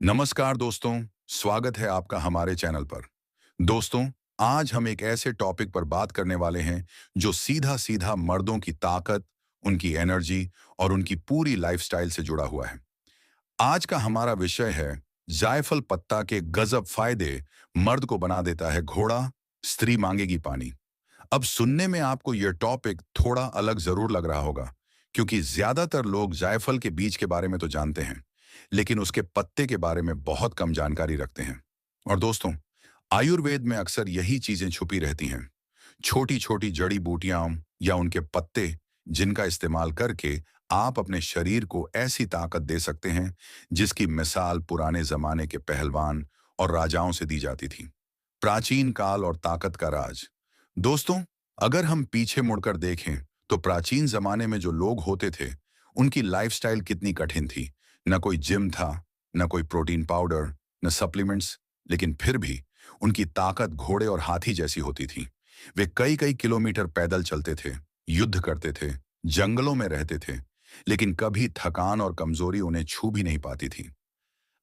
नमस्कार दोस्तों, स्वागत है आपका हमारे चैनल पर। दोस्तों, आज हम एक ऐसे टॉपिक पर बात करने वाले हैं जो सीधा-सीधा मर्दों की ताकत, उनकी एनर्जी और उनकी पूरी लाइफस्टाइल से जुड़ा हुआ है। आज का हमारा विषय है जायफल पत्ता के गजब फायदे, मर्द को बना देता है घोड़ा, स्त्री मांगेगी पानी। अब सुनने में आपको यह टॉपिक थोड़ा अलग जरूर लग रहा होगा, क्योंकि ज्यादातर लोग जायफल के बीज के बारे में तो जानते हैं, लेकिन उसके पत्ते के बारे में बहुत कम जानकारी रखते हैं। और दोस्तों, आयुर्वेद में अक्सर यही चीजें छुपी रहती हैं। छोटी छोटी जड़ी बूटियां या उनके पत्ते, जिनका इस्तेमाल करके आप अपने शरीर को ऐसी ताकत दे सकते हैं जिसकी मिसाल पुराने जमाने के पहलवान और राजाओं से दी जाती थी। प्राचीन काल और ताकत का राज। दोस्तों, अगर हम पीछे मुड़कर देखें तो प्राचीन जमाने में जो लोग होते थे, उनकी लाइफस्टाइल कितनी कठिन थी। न कोई जिम था, न कोई प्रोटीन पाउडर, न सप्लीमेंट्स, लेकिन फिर भी उनकी ताकत घोड़े और हाथी जैसी होती थी। वे कई कई किलोमीटर पैदल चलते थे, युद्ध करते थे, जंगलों में रहते थे, लेकिन कभी थकान और कमजोरी उन्हें छू भी नहीं पाती थी।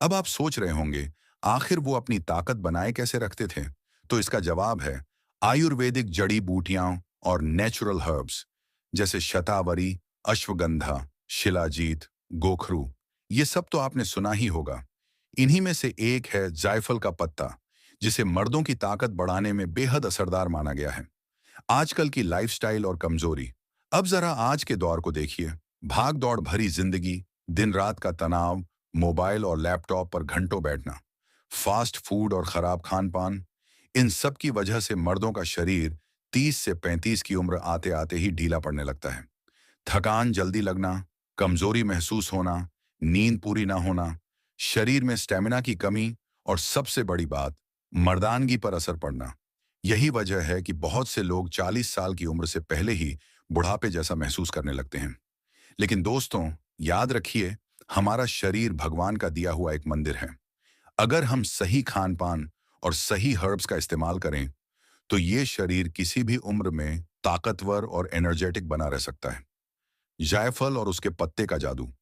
अब आप सोच रहे होंगे, आखिर वो अपनी ताकत बनाए कैसे रखते थे? तो इसका जवाब है आयुर्वेदिक जड़ी बूटियां और नेचुरल हर्ब्स, जैसे शतावरी, अश्वगंधा, शिलाजीत, गोखरू। ये सब तो आपने सुना ही होगा। इन्हीं में से एक है जायफल का पत्ता, जिसे मर्दों की ताकत बढ़ाने में बेहद असरदार माना गया है। आजकल की लाइफस्टाइल और कमजोरी। अब जरा आज के दौर को देखिए। भाग दौड़ भरी जिंदगी, दिन रात का तनाव, मोबाइल और लैपटॉप पर घंटों बैठना, फास्ट फूड और खराब खान पान, इन सब की वजह से मर्दों का शरीर 30 से 35 की उम्र आते आते ही ढीला पड़ने लगता है। थकान जल्दी लगना, कमजोरी महसूस होना, नींद पूरी ना होना, शरीर में स्टेमिना की कमी और सबसे बड़ी बात, मर्दानगी पर असर पड़ना। यही वजह है कि बहुत से लोग 40 साल की उम्र से पहले ही बुढ़ापे जैसा महसूस करने लगते हैं। लेकिन दोस्तों, याद रखिए, हमारा शरीर भगवान का दिया हुआ एक मंदिर है। अगर हम सही खान पान और सही हर्ब्स का इस्तेमाल करें, तो ये शरीर किसी भी उम्र में ताकतवर और एनर्जेटिक बना रह सकता है। जायफल और उसके पत्ते का जादू।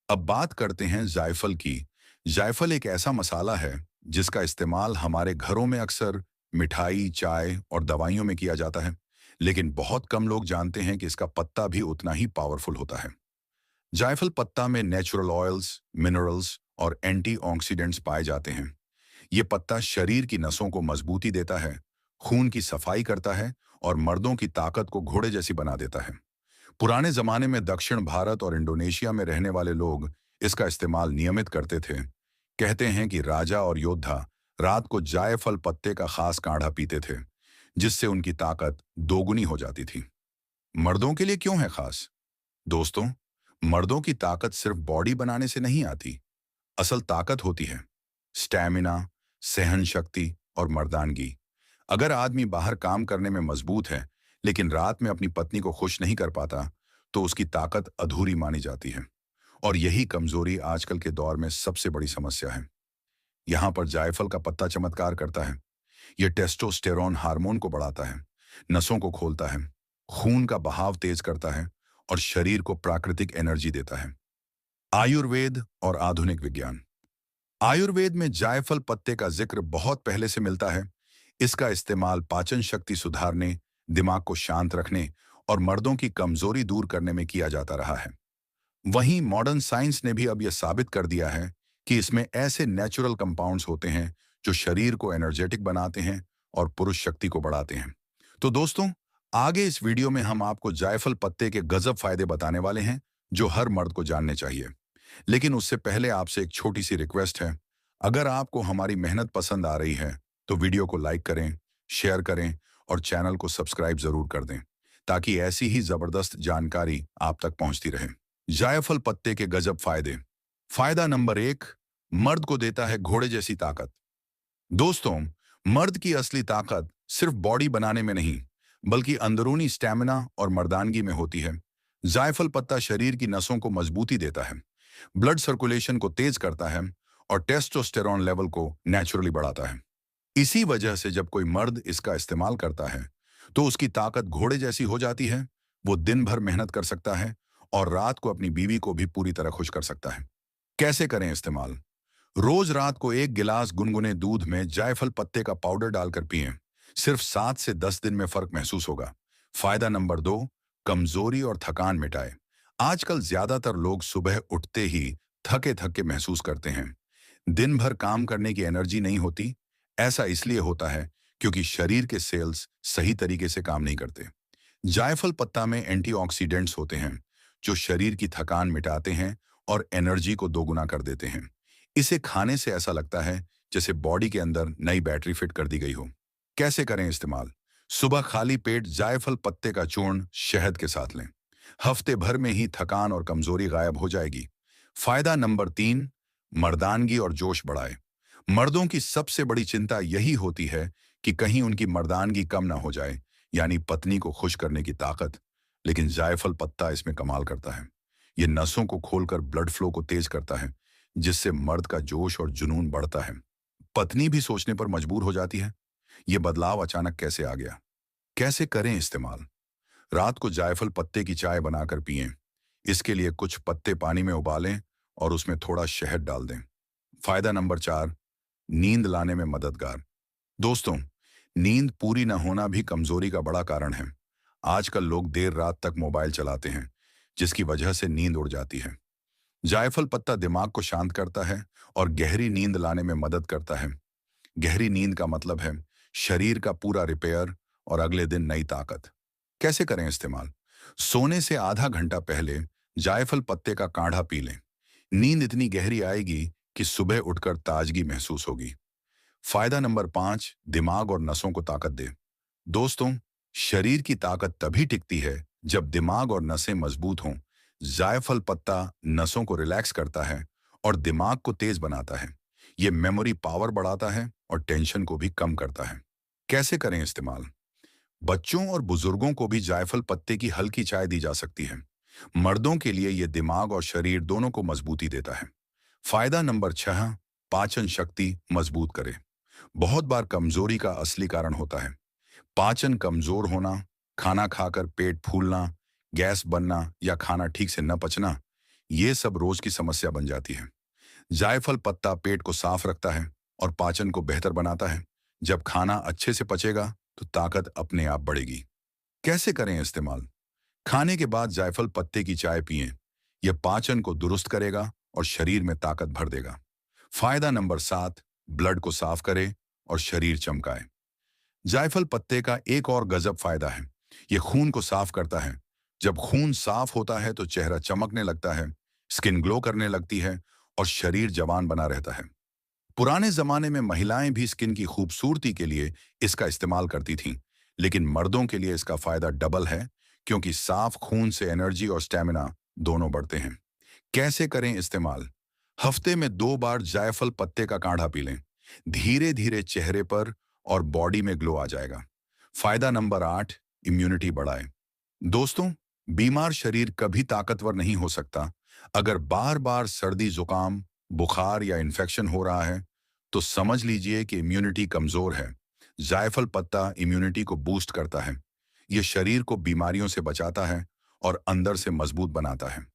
अब बात करते हैं जायफल की। जायफल एक ऐसा मसाला है जिसका इस्तेमाल हमारे घरों में अक्सर मिठाई, चाय और दवाइयों में किया जाता है, लेकिन बहुत कम लोग जानते हैं कि इसका पत्ता भी उतना ही पावरफुल होता है। जायफल पत्ता में नेचुरल ऑयल्स, मिनरल्स और एंटीऑक्सीडेंट्स पाए जाते हैं। ये पत्ता शरीर की नसों को मजबूती देता है, खून की सफाई करता है और मर्दों की ताकत को घोड़े जैसी बना देता है। पुराने जमाने में दक्षिण भारत और इंडोनेशिया में रहने वाले लोग इसका इस्तेमाल नियमित करते थे। कहते हैं कि राजा और योद्धा रात को जायफल पत्ते का खास काढ़ा पीते थे, जिससे उनकी ताकत दोगुनी हो जाती थी। मर्दों के लिए क्यों है खास? दोस्तों, मर्दों की ताकत सिर्फ बॉडी बनाने से नहीं आती। असल ताकत होती है स्टैमिना, सहन शक्ति और मर्दानगी। अगर आदमी बाहर काम करने में मजबूत है, लेकिन रात में अपनी पत्नी को खुश नहीं कर पाता, तो उसकी ताकत अधूरी मानी जाती है। और यही कमजोरी आजकल के दौर में सबसे बड़ी समस्या है। यहाँ पर जायफल का पत्ता चमत्कार करता है। यह टेस्टोस्टेरोन हार्मोन को बढ़ाता है, नसों को खोलता है, खून का बहाव तेज करता है और शरीर को प्राकृतिक एनर्जी देता है। आयुर्वेद और आधुनिक विज्ञान। आयुर्वेद में जायफल पत्ते का जिक्र बहुत पहले से मिलता है। इसका इस्तेमाल पाचन शक्ति सुधारने, दिमाग को शांत रखने और मर्दों की कमजोरी दूर करने में किया जाता रहा है। वहीं मॉडर्न साइंस ने भी अब यह साबित कर दिया है कि इसमें ऐसे नेचुरल कंपाउंड्स होते हैं जो शरीर को एनर्जेटिक बनाते हैं और पुरुष शक्ति को बढ़ाते हैं। तो दोस्तों, आगे इस वीडियो में हम आपको जायफल पत्ते के गजब फायदे बताने वाले हैं, जो हर मर्द को जानने चाहिए। लेकिन उससे पहले आपसे एक छोटी सी रिक्वेस्ट है। अगर आपको हमारी मेहनत पसंद आ रही है, तो वीडियो को लाइक करें, शेयर करें और चैनल को सब्सक्राइब जरूर कर दें, ताकि ऐसी ही जबरदस्त जानकारी आप तक पहुंचती रहे। जायफल पत्ते के गजब फायदे। फायदा नंबर 1, मर्द को देता है घोड़े जैसी ताकत। दोस्तों, मर्द की असली ताकत सिर्फ बॉडी बनाने में नहीं, बल्कि अंदरूनी स्टैमिना और मर्दानगी में होती है। जायफल पत्ता शरीर की नसों को मजबूती देता है, ब्लड सर्कुलेशन को तेज करता है और टेस्टोस्टेरोन लेवल को नेचुरली बढ़ाता है। इसी वजह से जब कोई मर्द इसका इस्तेमाल करता है, तो उसकी ताकत घोड़े जैसी हो जाती है। वो दिन भर मेहनत कर सकता है और रात को अपनी बीवी को भी पूरी तरह खुश कर सकता है। कैसे करें इस्तेमाल? रोज रात को एक गिलास गुनगुने दूध में जायफल पत्ते का पाउडर डालकर पिएं। सिर्फ 7 से 10 दिन में फर्क महसूस होगा। फायदा नंबर 2, कमजोरी और थकान मिटाए। आजकल ज्यादातर लोग सुबह उठते ही थके थके महसूस करते हैं। दिन भर काम करने की एनर्जी नहीं होती। ऐसा इसलिए होता है क्योंकि शरीर के सेल्स सही तरीके से काम नहीं करते। जायफल पत्ता में एंटीऑक्सीडेंट्स होते हैं जो शरीर की थकान मिटाते हैं और एनर्जी को दोगुना कर देते हैं। इसे खाने से ऐसा लगता है जैसे बॉडी के अंदर नई बैटरी फिट कर दी गई हो। कैसे करें इस्तेमाल? सुबह खाली पेट जायफल पत्ते का चूर्ण शहद के साथ लें। हफ्ते भर में ही थकान और कमजोरी गायब हो जाएगी। फायदा नंबर 3, मर्दानगी और जोश बढ़ाए। मर्दों की सबसे बड़ी चिंता यही होती है कि कहीं उनकी मर्दानगी कम ना हो जाए, यानी पत्नी को खुश करने की ताकत। लेकिन जायफल पत्ता इसमें कमाल करता है। ये नसों को खोलकर ब्लड फ्लो को तेज करता है, जिससे मर्द का जोश और जुनून बढ़ता है। पत्नी भी सोचने पर मजबूर हो जाती है, ये बदलाव अचानक कैसे आ गया? कैसे करें इस्तेमाल? रात को जायफल पत्ते की चाय बनाकर पिएं। इसके लिए कुछ पत्ते पानी में उबालें और उसमें थोड़ा शहद डाल दें। फायदा नंबर 4, नींद लाने में मददगार। दोस्तों, नींद पूरी न होना भी कमजोरी का बड़ा कारण है। आजकल लोग देर रात तक मोबाइल चलाते हैं, जिसकी वजह से नींद उड़ जाती है। जायफल पत्ता दिमाग को शांत करता है और गहरी नींद लाने में मदद करता है। गहरी नींद का मतलब है शरीर का पूरा रिपेयर और अगले दिन नई ताकत। कैसे करें इस्तेमाल? सोने से आधा घंटा पहले जायफल पत्ते का काढ़ा पी लें। नींद इतनी गहरी आएगी कि सुबह उठकर ताजगी महसूस होगी। फायदा नंबर 5, दिमाग और नसों को ताकत दे। दोस्तों, शरीर की ताकत तभी टिकती है जब दिमाग और नसें मजबूत हों। जायफल पत्ता नसों को रिलैक्स करता है और दिमाग को तेज बनाता है। ये मेमोरी पावर बढ़ाता है और टेंशन को भी कम करता है। कैसे करें इस्तेमाल? बच्चों और बुजुर्गों को भी जायफल पत्ते की हल्की चाय दी जा सकती है। मर्दों के लिए यह दिमाग और शरीर दोनों को मजबूती देता है। फायदा नंबर 6, पाचन शक्ति मजबूत करे। बहुत बार कमजोरी का असली कारण होता है पाचन कमजोर होना, खाना खाकर पेट फूलना, गैस बनना या खाना ठीक से न पचना। ये सब रोज की समस्या बन जाती है। जायफल पत्ता पेट को साफ रखता है और पाचन को बेहतर बनाता है। जब खाना अच्छे से पचेगा तो ताकत अपने आप बढ़ेगी। कैसे करें इस्तेमाल? खाने के बाद जायफल पत्ते की चाय पिएं। यह पाचन को दुरुस्त करेगा और शरीर में ताकत भर देगा। फायदा नंबर 7, ब्लड को साफ करे और शरीर चमकाए। जायफल पत्ते का एक और गजब फायदा है, यह खून को साफ करता है। जब खून साफ होता है तो चेहरा चमकने लगता है, स्किन ग्लो करने लगती है और शरीर जवान बना रहता है। पुराने जमाने में महिलाएं भी स्किन की खूबसूरती के लिए इसका इस्तेमाल करती थीं, लेकिन मर्दों के लिए इसका फायदा डबल है, क्योंकि साफ खून से एनर्जी और स्टेमिना दोनों बढ़ते हैं। कैसे करें इस्तेमाल? हफ्ते में 2 बार जायफल पत्ते का काढ़ा पी लें। धीरे धीरे चेहरे पर और बॉडी में ग्लो आ जाएगा। फायदा नंबर 8, इम्यूनिटी बढ़ाए। दोस्तों, बीमार शरीर कभी ताकतवर नहीं हो सकता। अगर बार बार सर्दी, जुकाम, बुखार या इन्फेक्शन हो रहा है, तो समझ लीजिए कि इम्यूनिटी कमजोर है। जायफल पत्ता इम्यूनिटी को बूस्ट करता है। यह शरीर को बीमारियों से बचाता है और अंदर से मजबूत बनाता है।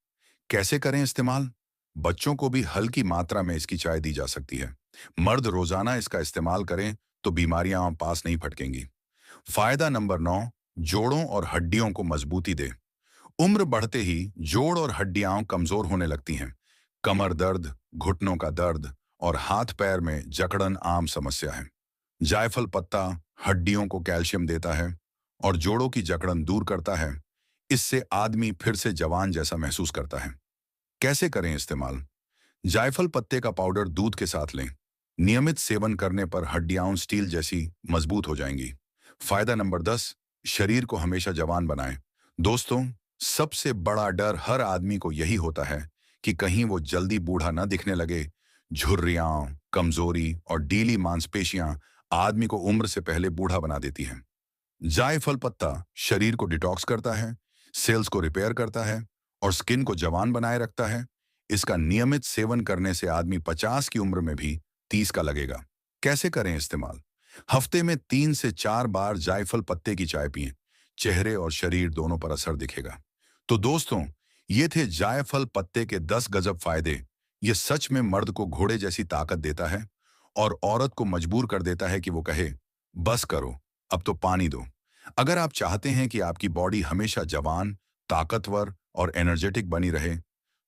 कैसे करें इस्तेमाल? बच्चों को भी हल्की मात्रा में इसकी चाय दी जा सकती है। मर्द रोजाना इसका इस्तेमाल करें तो बीमारियां पास नहीं फटकेंगी। फायदा नंबर 9, जोड़ों और हड्डियों को मजबूती दे। उम्र बढ़ते ही जोड़ और हड्डियां कमजोर होने लगती हैं। कमर दर्द, घुटनों का दर्द और हाथ पैर में जकड़न आम समस्या है। जायफल पत्ता हड्डियों को कैल्शियम देता है और जोड़ों की जकड़न दूर करता है। इससे आदमी फिर से जवान जैसा महसूस करता है। कैसे करें इस्तेमाल? जायफल पत्ते का पाउडर दूध के साथ लें। नियमित सेवन करने पर हड्डियां स्टील जैसी मजबूत हो जाएंगी। फायदा नंबर 10, शरीर को हमेशा जवान बनाएं। दोस्तों, सबसे बड़ा डर हर आदमी को यही होता है कि कहीं वो जल्दी बूढ़ा न दिखने लगे। झुर्रियां, कमजोरी और ढीली मांसपेशियां आदमी को उम्र से पहले बूढ़ा बना देती हैं। जायफल पत्ता शरीर को डिटॉक्स करता है, सेल्स को रिपेयर करता है और स्किन को जवान बनाए रखता है। इसका नियमित सेवन करने से आदमी 50 की उम्र में भी 30 का लगेगा। कैसे करें इस्तेमाल? हफ्ते में 3 से 4 बार जायफल पत्ते की चाय पिएं। चेहरे और शरीर दोनों पर असर दिखेगा। तो दोस्तों, ये थे जायफल पत्ते के 10 गजब फायदे, ये सच में मर्द को घोड़े जैसी ताकत देता है और औरत को मजबूर कर देता है कि वो कहे, बस करो, अब तो पानी दो। अगर आप चाहते हैं कि आपकी बॉडी हमेशा जवान, ताकतवर और एनर्जेटिक बनी रहे,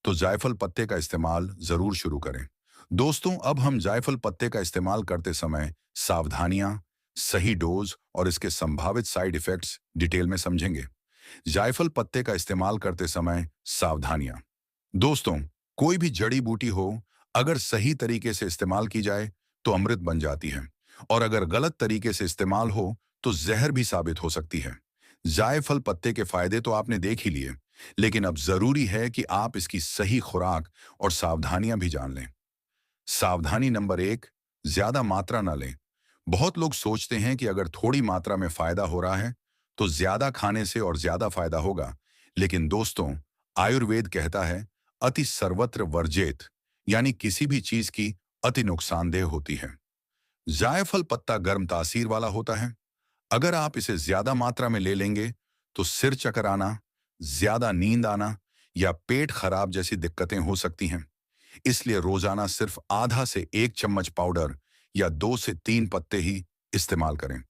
तो जायफल पत्ते का इस्तेमाल जरूर शुरू करें। दोस्तों, अब हम जायफल पत्ते का इस्तेमाल करते समय सावधानियां, सही डोज और इसके संभावित साइड इफेक्ट्स डिटेल में समझेंगे। जायफल पत्ते का इस्तेमाल करते समय सावधानियां। दोस्तों, कोई भी जड़ी बूटी हो, अगर सही तरीके से इस्तेमाल की जाए तो अमृत बन जाती है, और अगर गलत तरीके से इस्तेमाल हो तो जहर भी साबित हो सकती है। जायफल पत्ते के फायदे तो आपने देख ही लिए, लेकिन अब जरूरी है कि आप इसकी सही खुराक और सावधानियां भी जान लें। सावधानी नंबर 1, ज्यादा मात्रा ना लें। बहुत लोग सोचते हैं कि अगर थोड़ी मात्रा में फायदा हो रहा है तो ज्यादा खाने से और ज्यादा फायदा होगा, लेकिन दोस्तों, आयुर्वेद कहता है अति सर्वत्र वर्जेत, यानी किसी भी चीज की अति नुकसानदेह होती है। जायफल पत्ता गर्म तासीर वाला होता है। अगर आप इसे ज्यादा मात्रा में ले लेंगे तो सिर चक्कर आना, ज्यादा नींद आना या पेट खराब जैसी दिक्कतें हो सकती हैं। इसलिए रोजाना सिर्फ आधा से 1 चम्मच पाउडर या 2 से 3 पत्ते ही इस्तेमाल करें।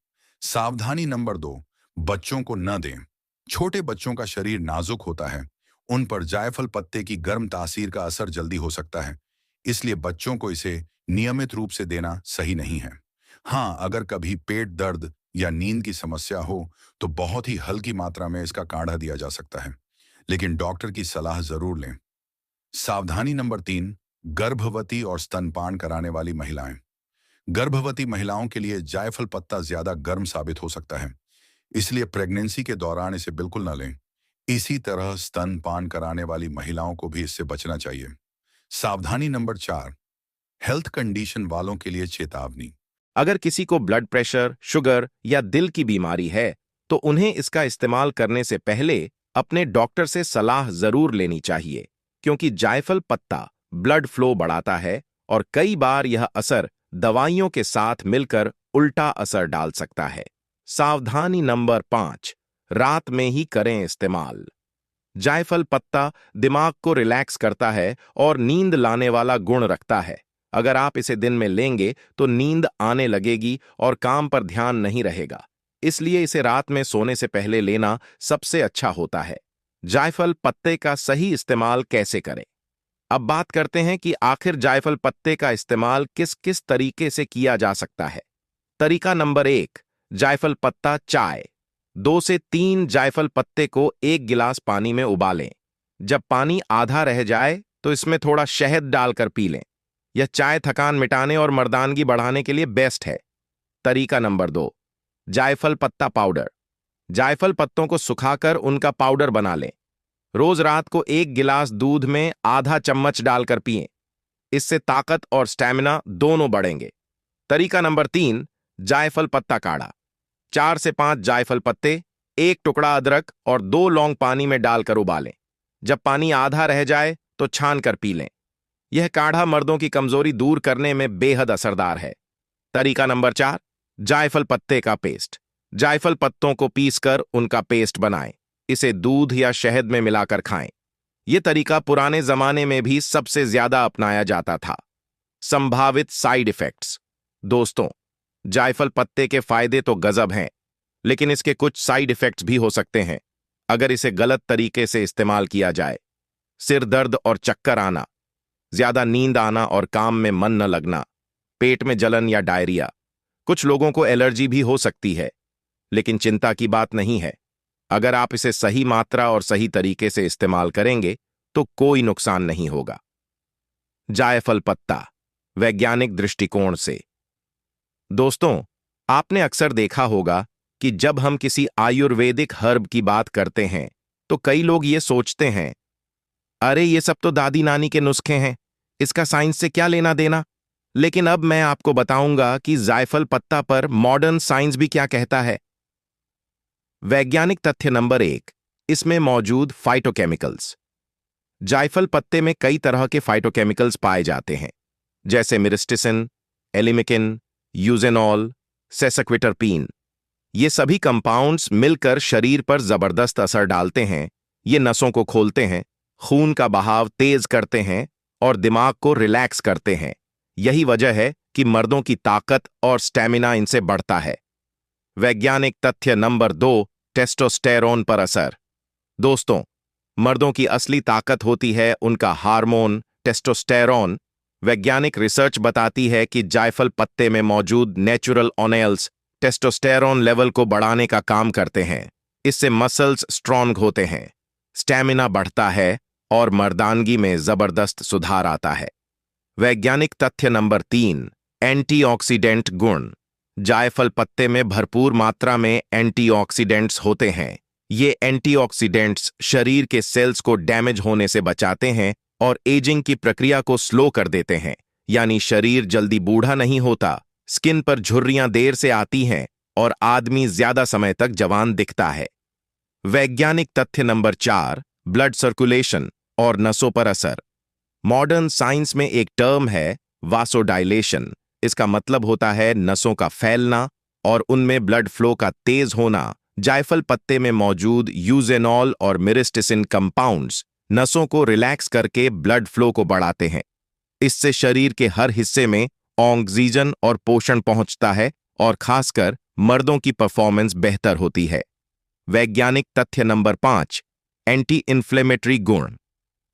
सावधानी नंबर 2, बच्चों को न दें। छोटे बच्चों का शरीर नाजुक होता है, उन पर जायफल पत्ते की गर्म तासीर का असर जल्दी हो सकता है, इसलिए बच्चों को इसे नियमित रूप से देना सही नहीं है। हाँ, अगर कभी पेट दर्द या नींद की समस्या हो तो बहुत ही हल्की मात्रा में इसका काढ़ा दिया जा सकता है, लेकिन डॉक्टर की सलाह जरूर लें। सावधानी नंबर 3, गर्भवती और स्तनपान कराने वाली महिलाएं। गर्भवती महिलाओं के लिए जायफल पत्ता ज्यादा गर्म साबित हो सकता है, इसलिए प्रेगनेंसी के दौरान इसे बिल्कुल न लें। इसी तरह स्तनपान कराने वाली महिलाओं को भी इससे बचना चाहिए। सावधानी नंबर 4, हेल्थ कंडीशन वालों के लिए चेतावनी। अगर किसी को ब्लड प्रेशर, शुगर या दिल की बीमारी है, तो उन्हें इसका इस्तेमाल करने से पहले अपने डॉक्टर से सलाह जरूर लेनी चाहिए, क्योंकि जायफल पत्ता ब्लड फ्लो बढ़ाता है और कई बार यह असर दवाइयों के साथ मिलकर उल्टा असर डाल सकता है। सावधानी नंबर 5, रात में ही करें इस्तेमाल। जायफल पत्ता दिमाग को रिलैक्स करता है और नींद लाने वाला गुण रखता है। अगर आप इसे दिन में लेंगे तो नींद आने लगेगी और काम पर ध्यान नहीं रहेगा, इसलिए इसे रात में सोने से पहले लेना सबसे अच्छा होता है। जायफल पत्ते का सही इस्तेमाल कैसे करें? अब बात करते हैं कि आखिर जायफल पत्ते का इस्तेमाल किस किस तरीके से किया जा सकता है। तरीका नंबर 1, जायफल पत्ता चाय। 2 से 3 जायफल पत्ते को 1 गिलास पानी में उबालें। जब पानी आधा रह जाए तो इसमें थोड़ा शहद डालकर पी लें। यह चाय थकान मिटाने और मर्दानगी बढ़ाने के लिए बेस्ट है। तरीका नंबर 2, जायफल पत्ता पाउडर। जायफल पत्तों को सुखाकर उनका पाउडर बना लें। रोज रात को 1 गिलास दूध में आधा चम्मच डालकर पिएं। इससे ताकत और स्टैमिना दोनों बढ़ेंगे। तरीका नंबर 3, जायफल पत्ता काढ़ा। 4 से 5 जायफल पत्ते, 1 टुकड़ा अदरक और 2 लौंग पानी में डालकर उबालें। जब पानी आधा रह जाए तो छान कर पी लें। यह काढ़ा मर्दों की कमजोरी दूर करने में बेहद असरदार है। तरीका नंबर 4, जायफल पत्ते का पेस्ट। जायफल पत्तों को पीसकर उनका पेस्ट बनाएं। इसे दूध या शहद में मिलाकर खाएं। यह तरीका पुराने जमाने में भी सबसे ज्यादा अपनाया जाता था। संभावित साइड इफेक्ट्स। दोस्तों, जायफल पत्ते के फायदे तो गजब हैं, लेकिन इसके कुछ साइड इफेक्ट्स भी हो सकते हैं अगर इसे गलत तरीके से इस्तेमाल किया जाए। सिर दर्द और चक्कर आना, ज्यादा नींद आना और काम में मन न लगना, पेट में जलन या डायरिया। कुछ लोगों को एलर्जी भी हो सकती है, लेकिन चिंता की बात नहीं है। अगर आप इसे सही मात्रा और सही तरीके से इस्तेमाल करेंगे तो कोई नुकसान नहीं होगा। जायफल पत्ता वैज्ञानिक दृष्टिकोण से। दोस्तों, आपने अक्सर देखा होगा कि जब हम किसी आयुर्वेदिक हर्ब की बात करते हैं तो कई लोग ये सोचते हैं, अरे ये सब तो दादी नानी के नुस्खे हैं, इसका साइंस से क्या लेना देना। लेकिन अब मैं आपको बताऊंगा कि जायफल पत्ता पर मॉडर्न साइंस भी क्या कहता है। वैज्ञानिक तथ्य नंबर 1, इसमें मौजूद फाइटोकेमिकल्स। जायफल पत्ते में कई तरह के फाइटोकेमिकल्स पाए जाते हैं, जैसे मिरिस्टिसिन, एलिमिकिन, यूजेनॉल, सेसक्विटरपीन। ये सभी कंपाउंड्स मिलकर शरीर पर जबरदस्त असर डालते हैं। ये नसों को खोलते हैं, खून का बहाव तेज करते हैं और दिमाग को रिलैक्स करते हैं। यही वजह है कि मर्दों की ताकत और स्टैमिना इनसे बढ़ता है। वैज्ञानिक तथ्य नंबर 2, टेस्टोस्टेरोन पर असर। दोस्तों, मर्दों की असली ताकत होती है उनका हार्मोन टेस्टोस्टेरोन। वैज्ञानिक रिसर्च बताती है कि जायफल पत्ते में मौजूद नेचुरल ऑनेल्स टेस्टोस्टेरोन लेवल को बढ़ाने का काम करते हैं। इससे मसल्स स्ट्रांग होते हैं, स्टैमिना बढ़ता है और मर्दानगी में जबरदस्त सुधार आता है। वैज्ञानिक तथ्य नंबर 3, एंटीऑक्सीडेंट गुण। जायफल पत्ते में भरपूर मात्रा में एंटीऑक्सीडेंट्स होते हैं। ये एंटीऑक्सीडेंट्स शरीर के सेल्स को डैमेज होने से बचाते हैं और एजिंग की प्रक्रिया को स्लो कर देते हैं, यानी शरीर जल्दी बूढ़ा नहीं होता, स्किन पर झुर्रियां देर से आती हैं और आदमी ज्यादा समय तक जवान दिखता है। वैज्ञानिक तथ्य नंबर 4, ब्लड सर्कुलेशन और नसों पर असर। मॉडर्न साइंस में एक टर्म है वासोडाइलेशन। इसका मतलब होता है नसों का फैलना और उनमें ब्लड फ्लो का तेज होना। जायफल पत्ते में मौजूद यूजेनॉल और मिरिस्टिसिन कंपाउंड्स नसों को रिलैक्स करके ब्लड फ्लो को बढ़ाते हैं। इससे शरीर के हर हिस्से में ऑक्सीजन और पोषण पहुंचता है और खासकर मर्दों की परफॉर्मेंस बेहतर होती है। वैज्ञानिक तथ्य नंबर 5, एंटी इन्फ्लेमेटरी गुण।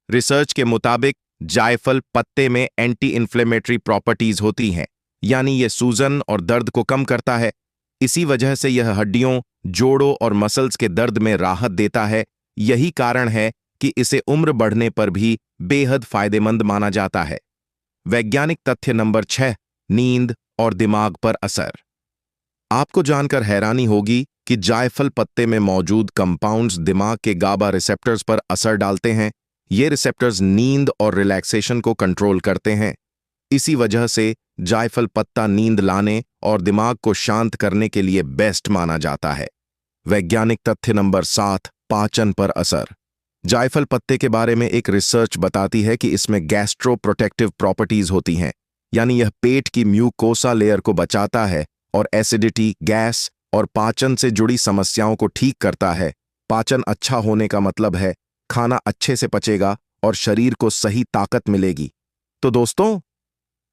रिसर्च के मुताबिक जायफल पत्ते में एंटी इन्फ्लेमेटरी प्रॉपर्टीज होती हैं, यानी यह सूजन और दर्द को कम करता है। इसी वजह से यह हड्डियों, जोड़ों और मसल्स के दर्द में राहत देता है। यही कारण है कि इसे उम्र बढ़ने पर भी बेहद फायदेमंद माना जाता है। वैज्ञानिक तथ्य नंबर 6, नींद और दिमाग पर असर। आपको जानकर हैरानी होगी कि जायफल पत्ते में मौजूद कंपाउंड्स दिमाग के गाबा रिसेप्टर्स पर असर डालते हैं। ये रिसेप्टर्स नींद और रिलैक्सेशन को कंट्रोल करते हैं। इसी वजह से जायफल पत्ता नींद लाने और दिमाग को शांत करने के लिए बेस्ट माना जाता है। वैज्ञानिक तथ्य नंबर 7, पाचन पर असर। जायफल पत्ते के बारे में एक रिसर्च बताती है कि इसमें गैस्ट्रो प्रोटेक्टिव प्रॉपर्टीज होती हैं, यानी यह पेट की म्यूकोसा लेयर को बचाता है और एसिडिटी, गैस और पाचन से जुड़ी समस्याओं को ठीक करता है। पाचन अच्छा होने का मतलब है खाना अच्छे से पचेगा और शरीर को सही ताकत मिलेगी। तो दोस्तों,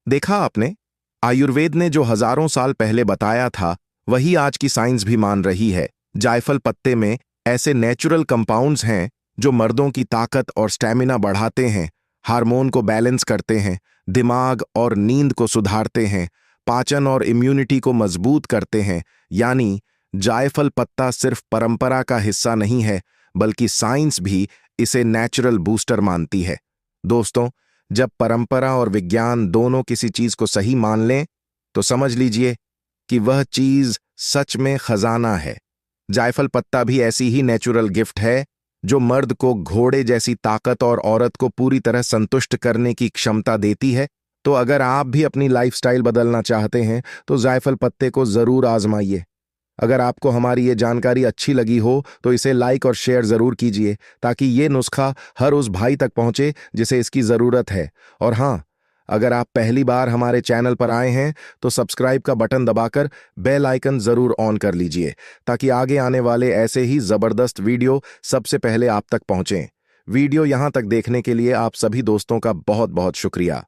देखा आपने, आयुर्वेद ने जो हजारों साल पहले बताया था वही आज की साइंस भी मान रही है। जायफल पत्ते में ऐसे नेचुरल कंपाउंड्स हैं जो मर्दों की ताकत और स्टैमिना बढ़ाते हैं, हार्मोन को बैलेंस करते हैं, दिमाग और नींद को सुधारते हैं, पाचन और इम्यूनिटी को मजबूत करते हैं। यानी जायफल पत्ता सिर्फ परंपरा का हिस्सा नहीं है, बल्कि साइंस भी इसे नेचुरल बूस्टर मानती है। दोस्तों, जब परंपरा और विज्ञान दोनों किसी चीज को सही मान लें तो समझ लीजिए कि वह चीज सच में खजाना है। जायफल पत्ता भी ऐसी ही नेचुरल गिफ्ट है जो मर्द को घोड़े जैसी ताकत और औरत को पूरी तरह संतुष्ट करने की क्षमता देती है। तो अगर आप भी अपनी लाइफस्टाइल बदलना चाहते हैं तो जायफल पत्ते को जरूर आजमाइए। अगर आपको हमारी ये जानकारी अच्छी लगी हो तो इसे लाइक और शेयर जरूर कीजिए ताकि ये नुस्खा हर उस भाई तक पहुंचे जिसे इसकी जरूरत है। और हाँ, अगर आप पहली बार हमारे चैनल पर आए हैं तो सब्सक्राइब का बटन दबाकर बेल आइकन जरूर ऑन कर लीजिए ताकि आगे आने वाले ऐसे ही जबरदस्त वीडियो सबसे पहले आप तक पहुंचें। वीडियो यहां तक देखने के लिए आप सभी दोस्तों का बहुत बहुत शुक्रिया।